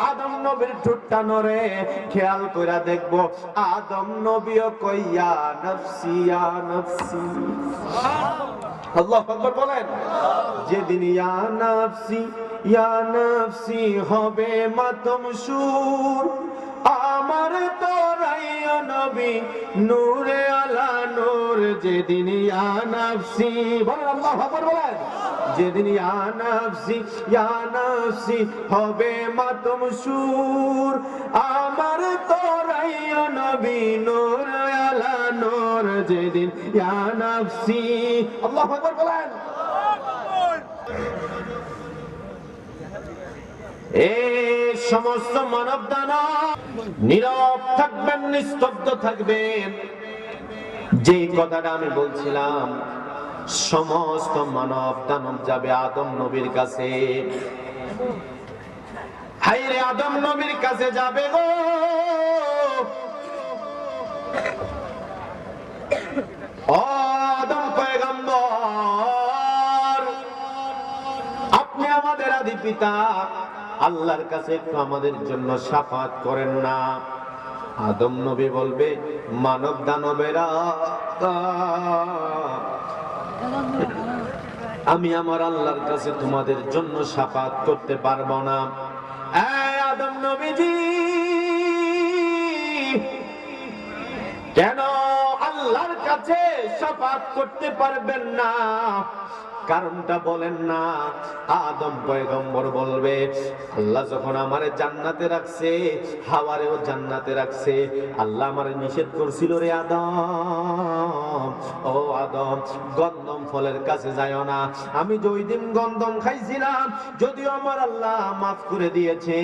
আদম নবীর ঠোঁটটা নড়ে, খেয়াল কইরা দেখবো আদম নবীও কইয়া নফসি ইয়া নফসি। আল্লাহু আকবার বলেন। যেদিন ইয়া নাফসি ইয়া নাফসি হবে মাতম সুর, আমার তোরাইয়া নবী নূরে আলা নূর। যেদিন ইয়া নাফসি, বলেন আল্লাহু আকবার বলেন। যেদিন ইয়া নাফসি হবে মাতম সুর, আমার তোরাইয়া নবী নূরে আলা নূর। যেদিন ইয়া নাফসি, আল্লাহু আকবার বলেন। এই সমস্ত মানব দানব নীরব থাকবেন, নিস্তব্ধ থাকবেন। যেই কথাটা আমি বলছিলাম, সমস্ত মানব দানব যাবে আদম নবীর কাছে। হায়রে আদম নবীর কাছে যাবে গো, ও আদম পয়গম্বর, আপনি আমাদের আদি পিতা, আল্লাহর কাছে একটু আমাদের জন্য শাফাত করেন না। আদম নবী বলবে, মানব দানবেরা আমি আমার আল্লাহর কাছে তোমাদের জন্য শাফাত করতে পারবো না। আদম নবীজি কেন আল্লাহর কাছে শাফাত করতে পারবেন না? কারণটা বলেন না। আদম পয়গম্বর বলবে, আল্লাহ যখন আমারে জান্নাতে রাখছে, হাওয়ারেও জান্নাতে রাখছে, আল্লাহ আমারে নিষেধ করছিল, রে আদম, ও আদম, গন্ধম ফলের কাছে যাইও না। আমি যেই দিন গন্ধম খাইছিলাম, যদিও আমার আল্লাহ মাফ করে দিয়েছে,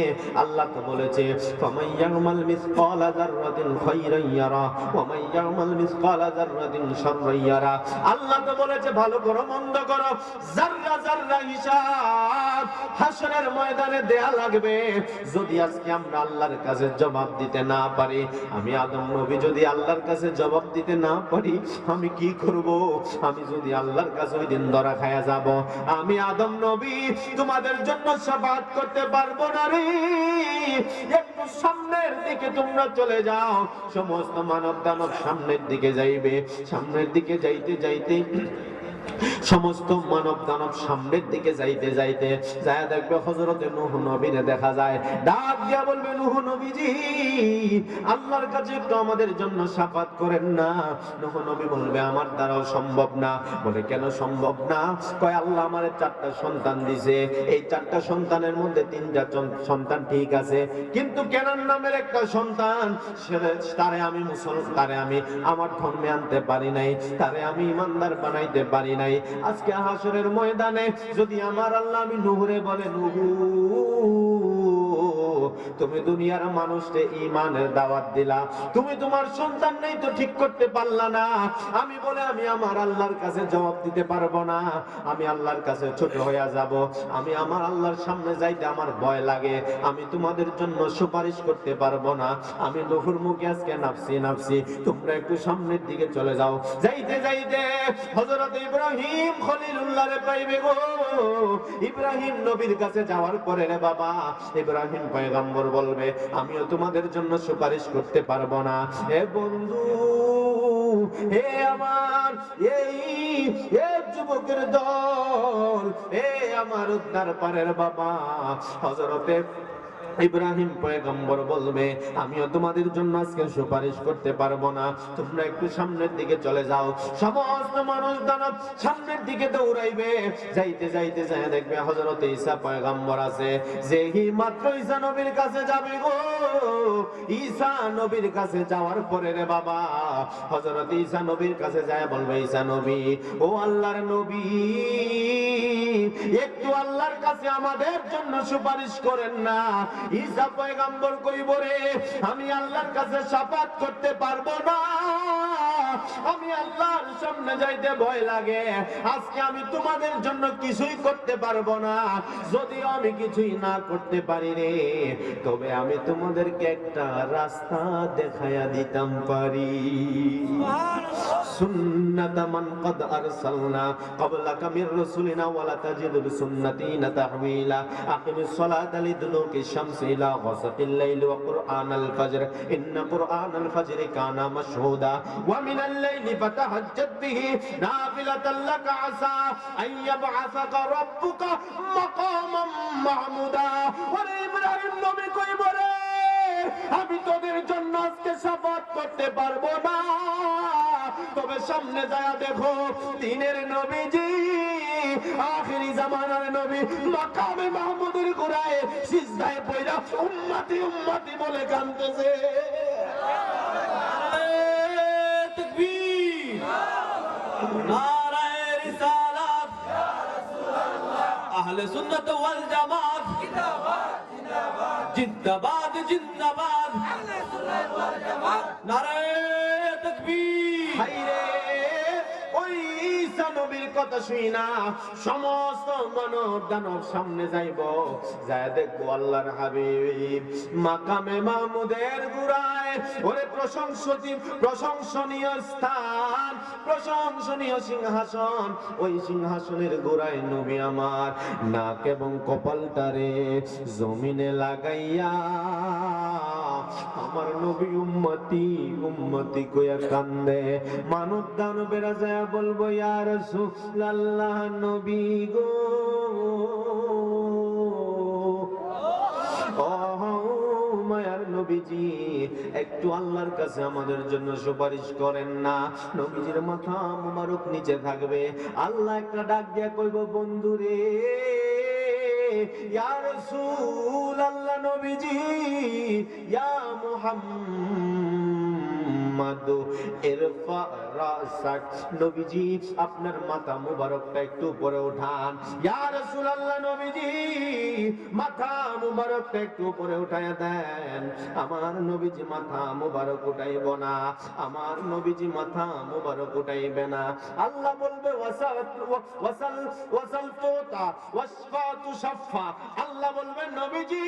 আল্লাহ তো বলেছে ফামাইয়ামাল মিসকালা যাররাতিন খায়রান ইয়ারা ওয়া মাইয়ামাল মিসকালা যাররাতিন শাররান ইয়ারা। আল্লাহ তো বলেছে ভালো করো মন্দ করো, যাররা যাররা হিসাব হাসরের ময়দানে দেয়া লাগবে। যদি আজকে আমরা আল্লাহর কাছে জবাব দিতে না পারি, আমি আদম নবী যদি আল্লাহর কাছে জবাব দিতে না পারি, আমি কি করব? আমি যদি আল্লাহর কাছে ওই দিন ধরা খায়া যাব, আমি আদম নবী তোমাদের জন্য শাফাত করতে পারবো না রে। একটু সামনের দিকে তোমরা চলে যাও। সমস্ত মানব দানব সামনের দিকে যাইবে। সামনের দিকে যাইতে যাইতে সমস্ত মানব দানব সামনের দিকে যাইতে যাইতে যায় দেখবে হযরতে নূহ নবীরে দেখা যায়। ডাক দিয়া বলবে, নূহ নবীজি আল্লাহর কাছে একটু আমাদের জন্য শাফাত করেন না। নূহ নবী বলবে, আমার দ্বারাও সম্ভব না। বলে, কেন সম্ভব না? কয়, আল্লাহ আমারে 4টা সন্তান দিয়েছে, এই 4টা সন্তানের মধ্যে 3টা সন্তান ঠিক আছে, কিন্তু কেনান নামের একটা সন্তান, তারে আমি আমার ধর্মে আনতে পারি নাই, তারে আমি ইমানদার বানাইতে পারি নাই। আজকে হাসরের ময়দানে যদি আমার আল্লাহ আমি নূহরে বলে, নূহ তুমি দুনিয়ার মানুষকে ঈমানের দাওয়াত দিলা, তুমি তোমার সন্তান নেই তো ঠিক করতে পারলা না। আমি বলে আমি আমার আল্লাহর কাছে জবাব দিতে পারবো না, আমি আল্লাহর কাছে ছোট হয়ে যাব, আমি আমার আল্লাহর সামনে যাইতে আমার ভয় লাগে, আমি তোমাদের জন্য সুপারিশ করতে পারবো না। আমি নূহুর মুখে আজকে নাফসি নাফসি, তোমরা একটু সামনের দিকে চলে যাও। যাইতে যাইতে হযরত ইব্রাহিম খলিলুল্লাহরে পাইবে গো। ইব্রাহিম নবীর কাছে যাওয়ার পরে রে বাবা, ইব্রাহিম পয়গম্বর বলবে আমিও তোমাদের জন্য সুপারিশ করতে পারবো না। এ বন্ধু, হে আমার এই যুবকের দল, হে আমার উদ্ধার পারের বাবা, হযরতে ইব্রাহিম পয়গম্বর বলবে আমিও তোমাদের জন্য আজকে সুপারিশ করতে পারবো না, তোমরা একটু সামনের দিকে চলে যাও। সমস্ত মানুষ দানব সামনের দিকে দৌড়াইবে। যাইতে যাইতে যায় দেখবে হযরত ঈসা পয়গম্বর আছে। যেই মাত্র ঈসা নবীর কাছে যাবে গো, ঈসা নবীর কাছে যাওয়ার পরে রে বাবা, হযরত ঈসা নবীর কাছে যায় বলবে ঈসা নবী, ও আল্লাহর নবী, একটু আল্লাহর কাছে আমাদের জন্য সুপারিশ করেন না। ঈসা পয়গম্বর কইব রে আমি আল্লাহর কাছে শাফাত করতে পারবো না, আমি আল্লাহর সামনে যাইতে ভয় লাগে, আজকে আমি তোমাদের জন্য কিছুই করতে পারবো না। যদিও আমি কিছুই না করতে পারি রে, তবে আমি তোমাদেরকে একটা রাস্তা দেখায়া দিতাম পারি। সুন্নাত মান কদ আরসালনা ক্বাবলাকা মির রাসূলিনা ওয়ালা তাজিদু বিসুন্নাতিনা তাহওয়িলা আকিমিস সালাতা লিদুলুকি শামসি ইলা গাসাকিল লাইলি ওয়া কুরআনাল ফাজর ইন্না কুরআনাল ফাজরি কানা মাশহুদা ওয়া মিনাল লাইলি ফাতাহাজ্জাদ বিহি নাফিলাতাল লাকা আসা আন ইয়াবআসাকা রাব্বুকা মাকামান মাহমুদা। ওরে ইব্রাহিম নবী কইব রে আমি তোদের জন্য আজকে শাফাত করতে পারবো না, তবে সামনে যায় দেখো দিনের নবীজি, আখিরি জামানার নবী মাকামে মাহমুদের গোড়ায় সিজদায় পড়া উম্মতি উম্মতি বলে কাঁদতেছে। তাকবীর, নারায়ে রিসালাত, আহলে সুন্নাত ওয়াল জামাত জিন্দাবাদ জিন্দাবাদ জিন্দাবাদ, আহলে সুন্নাত ওয়াল জামাত, নারায়ে তাকবীর। হায়রে ওই ঈসা নবীর কথা শুই না সমস্ত মানব দানব সামনে যাইব, যায় দেখবো আল্লাহর হাবিব মাকামে মাহমুদের গুড়ায়। ওরে প্রশংসনীয় স্থান, প্রশংসনীয় সিংহাসন, ওই সিংহাসনের গোড়ায় নবী আমার নাক এবং কপালটারে জমিনে লাগাইয়া আমার নবী উম্মতি উম্মতি কইয়া কান্দে। মানব দানবেরা যায় বলবো ইয়া রাসূলুল্লাহ নবী গো, মায়ার নবীজি একটু আল্লাহর কাছে আমাদের জন্য সুপারিশ করেন না। নবীজির মাথা মুবারক নিচে থাকবে, আল্লাহ একটা ডাক দিয়া কইব বন্ধুরে ইয়া রাসূলুল্লাহ নবীজি, ইয়া মুহাম্মদ ইরফা রাসাক, নবীজি আপনার মাথা মুবারকটা একটু উপরে উঠান। ইয়া রাসূলুল্লাহ নবীজি মাথা মুবারকটা একটু উপরে উঠায়া দেন। আমার নবীজি মাথা মুবারক উঠাইব না, আমার নবীজি মাথা মুবারক উঠাইবে না। আল্লাহ বলবে ওয়াসাল তুতা ওয়াসফাতু শাফা, আল্লাহ বলবে নবীজি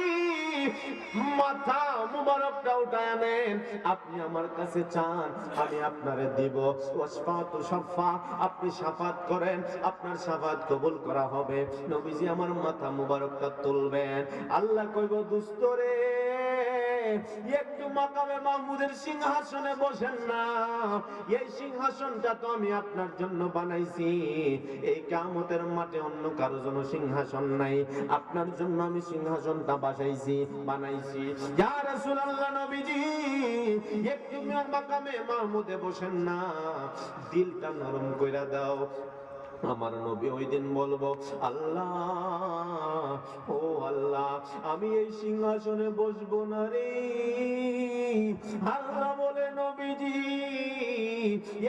মাথা মুবারকটা উঠায়া নেন, আপনি আমার কাছে চান আমি আপনারে দিব। ওয়াসফাতু শাফা, আপনি শাফাত করেন, আপনার শাফাত কবুল করা হবে। নবীজি আমার মাথা মুবারকটা তুলবেন। আল্লাহ কইব দোস্ত রে একটু মাকামে মাহমুদের সিংহাসনে বসেন না, এই সিংহাসনটা তো আমি আপনার জন্য বানাইছি, এই কিয়ামতের মাঠে অন্য কারো জন্য সিংহাসন নাই, আপনার জন্য আমি সিংহাসনটা বানাইছি। ইয়া রাসূলুল্লাহ নবীজি একটু মাকামে মাহমুদে বসেন না, দিলটা নরম কইরা দাও। আমার নবী ওই দিন বলবো, আল্লাহ, ও আল্লাহ, আমি এই সিংহাসনে বসবো না রে। আল্লাহ বলে, নবীজি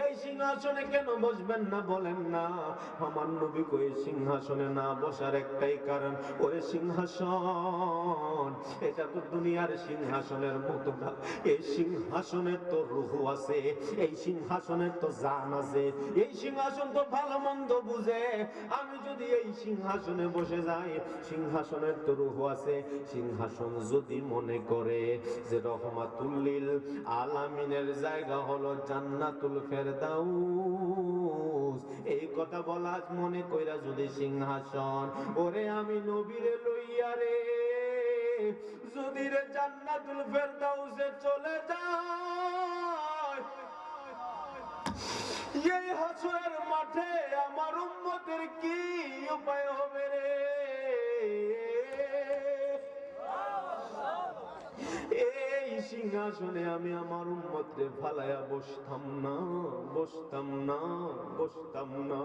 এই সিংহাসনে কেন বসবেন না বলেন না? আমার নবী কই সিংহাসনে না বসার একটাই কারণ, ওরে সিংহাসন এটা তো দুনিয়ার সিংহাসনের মতো না। এই সিংহাসনের তো রূহ আছে, এই সিংহাসনের তো জান আছে, এই সিংহাসন তো ভালো মন্দ বুঝে। আমি যদি এই সিংহাসনে বসে যাই, সিংহাসনের তো রূহ আছে। সিংহাসন যদি মনে করে যে রহমাতুল লিল আলামিনের জায়গা হলো জান্নাতুল ফেরদাউস, এই কথা বলা মনে কইরা যদি সিংহাসন, ওরে আমি নবীরে লইয়া রে যদি রে জান্নাতুল ফেরদাউসে চলে যায়, এই হাসরের মাঠে আমার উম্মতের কি উপায় হবে রে? এই সিংহাসনে আমি আমার উম্মতরে ফালায়া বসতাম না, বসতাম না, বসতাম না।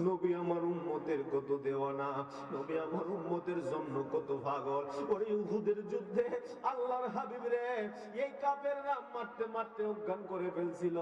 নবী আমার উম্মতের কত দেওয়ানা, নবী আমার উম্মতের জন্য কত পাগল। ওই উহুদের যুদ্ধে আল্লাহর হাবিব রে এই কাফেররা মারতে মারতে অজ্ঞান করে ফেলছিল।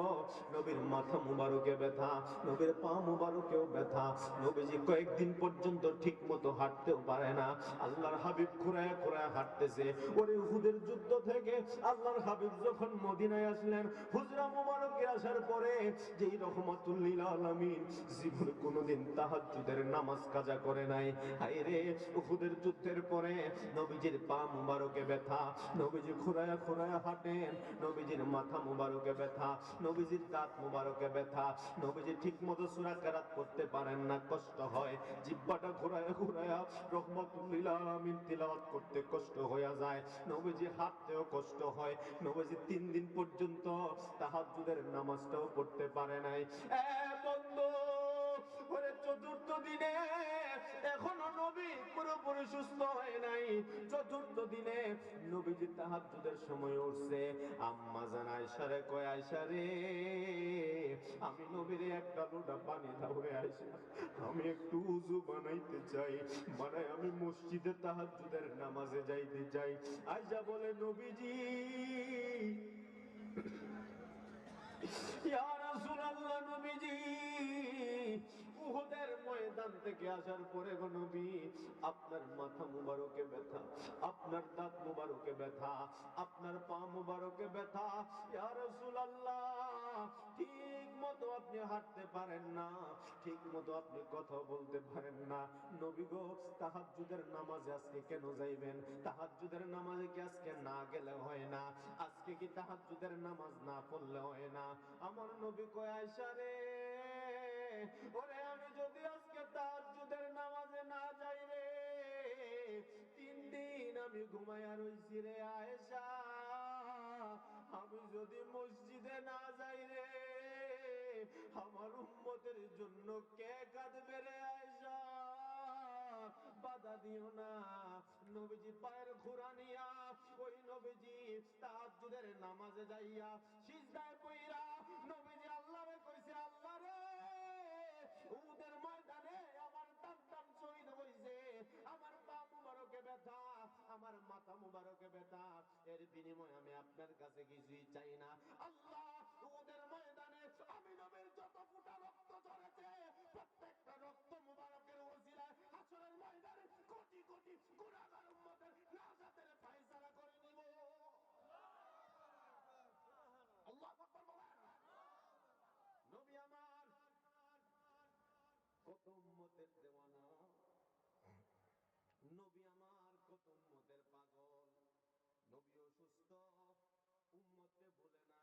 নবীর মাথা মুবারকে ব্যথা, নবীর পা মুবারকেও ব্যথা। নবীজি কয়েকদিন পর্যন্ত ঠিক মতো হাঁটতেও পারে না। আল্লাহর হাবিব ঘুরায় ঘুরায় হাঁটতেছে। ওরে উহুদের যুদ্ধ থেকে আল্লাহর হাবিব যখন মদিনায় আসলেন, হুজরা মুবারকে আসার পরে যেই রহমাতুল লিল আলামিন জীবনে কোনোদিন তাহাজ্জুদের নামাজ কাজা করে নাই। হায়রে উহুদের যুদ্ধের পরে নবীজির পা মুবারকে ব্যথা, নবীজি ঘুরায় ঘুরায় হাঁটেন, নবীজির মাথা মুবারকে ব্যথা, নবীজির দাঁত মুবারকে ব্যথা, নবীজি ঠিক মতো সূরা কেরাত করতে পারেন না, কষ্ট হয়। জিহ্বাটা ঘুরায় ঘুরায় রহমাতুল লিল আলামিন তিলাওয়াত করতে কষ্ট হয়ে যায়। নবীজি হাঁটতেও কষ্ট হয়। নবীজি 3 দিন পর্যন্ত তাহাজ্জুদের নামাজটাও পড়তে পারে নাই। বন্ধু, ওরে চতুর্থ দিনে এখনো নবী পুরোপুরি সুস্থ হয় নাই। চতুর্থ দিনে নবীজি তাহাজ্জুদের সময় উঠছে। আম্মা জান আয়েশা রে কয়, আয়েশা রে আমি নবীরে একটা লোটা পানি দাও রে আয়েশা, আমি একটু উযু বানাইতে চাই, বানাই আমি মসজিদে তাহাজ্জুদের নামাজে যাইতে চাই। আয়েশা বলে, নবীজি ইয়া রাসূলুল্লাহ, নবীজি উহুদের ময়দান থেকে আসার পরে গো নবী আপনার মাথা মুবারকে ব্যথা, আপনার দাঁত মুবারকে ব্যথা, আপনার পা মুবারকে ব্যথা। ইয়া রাসূলুল্লাহ ঠিক মতো আপনি হাঁটতে পারেন না, ঠিক মতো আপনি কথা বলতে পারেন না। নবী গো তাহাজ্জুদের নামাজে আজকে কেন যাইবেন? তাহাজ্জুদের নামাজে কি আজকে না গেলে হয় না? আজকে কি তাহাজ্জুদের নামাজ না পড়লে হয় না? আমার নবী কয়, আয়েশা রে ওরে আমি যদি আজকে তাহাজ্জুদের নামাজে না যাই রে, 3 দিন আমি ঘুমায়া রইছি রে আয়েশা। আমি যদি মসজিদে না যাই রে, আমার উম্মতের জন্য কে কাঁদবে রে আয়েশা? বাধা দিও না। নবীজি পায়ের খুরা নিয়া ওই নবীজি তাহাজ্জুদের নামাজে যাইয়া সিজদায় পইরা নবীজি আল্লাহরে কইছে, আল্লাহ রে উহুদের ময়দানে আমার সন্তান শহীদ হইছে, আমার পা মুবারকে ব্যথা, আমার মাথা মুবারকে ব্যথা, এর বিনিময়ে আমি আপনার কাছে কিছুই চাই না। আল্লাহ উহুদের ময়দানে আমি নবীর যত ফোঁটা রক্ত ঝরেছে, প্রত্যেকটা রক্ত মুবারকের ওসিলায় হাসরের ময়দানে কোটি কোটি গুনাহগার উম্মতের নাজাতের ফয়সালা করে দিব। আল্লাহু আকবার বলেন। নবী আমার কত উম্মতের দেওয়ানা, নবী আমার কত উম্মতের পাগল। নবী অসুস্থ, উম্মতকে বলে না